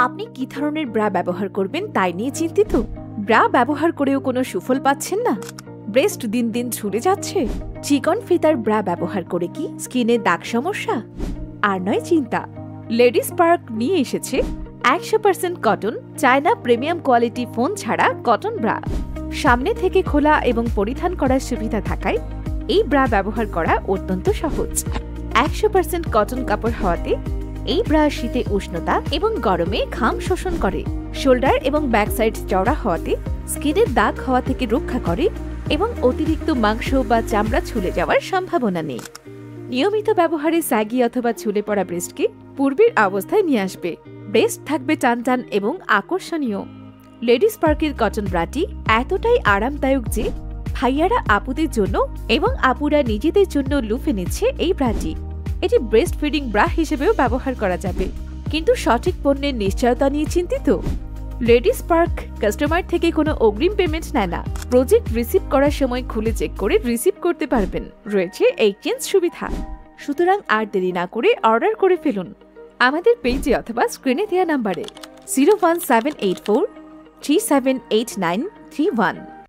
আপনি কি ধরনের ব্রা ব্যবহার করবেন তাই নিয়ে চিন্তিত? ব্রা ব্যবহার করেও কোনো সুফল পাচ্ছেন না? ব্রেস্ট দিন দিন ঝুলে যাচ্ছে? চিকন ফিতার ব্রা ব্যবহার করে কি স্কিনে দাগ সমস্যা? আর নয় চিন্তা, লেডিস পার্ক নিয়ে এসেছে 100% cotton China premium quality phone ছাড়া কটন ব্রা। সামনে থেকে খোলা এবং পরিধান করার সুবিধা থাকায় এই ব্রা ব্যবহার করা অত্যন্ত সহজ। 100% কটন কাপড় হওয়াতে এই ব্রা শীতে উষ্ণতা এবং গরমে ঘাম শোষণ করে। শোল্ডার এবং ব্যাক সাইড চওড়া হওয়াতে স্কিনের দাগ হওয়া থেকে রক্ষা করে এবং অতিরিক্ত মাংস বা চামড়া ছুলে যাওয়ার সম্ভাবনা নেই। নিয়মিত ব্যবহারে স্যাগি অথবা ছুলে পড়া ব্রেস্টকে পূর্বের অবস্থায় নিয়ে আসবে। ব্রেস্ট থাকবে টানটান এবং আকর্ষণীয়। লেডিস পার্কের কটন ব্রাটি এতটাই আরামদায়ক যে ভাইয়ারা আপুদের জন্য এবং আপুরা নিজেদের জন্য লুফে নিচ্ছে এই ব্রাটি। এটি ব্রেস্ট ফিডিং ব্রা হিসেবেও ব্যবহার করা যাবে, কিন্তু সঠিক পণ্যের নিশ্চয়তা নিয়ে চিন্তিত? লেডিস পার্ক কাস্টমার থেকে কোনো অগ্রিম পেমেন্ট নেয় না। প্রজেক্ট রিসিভ করার সময় খুলে চেক করে রিসিভ করতে পারবেন। রয়েছে এক্সচেঞ্জ সুবিধা। সুতরাং আর দেরি না করে অর্ডার করে ফেলুন আমাদের পেজে অথবা স্ক্রিনে দেওয়া নাম্বারে 01784 378931।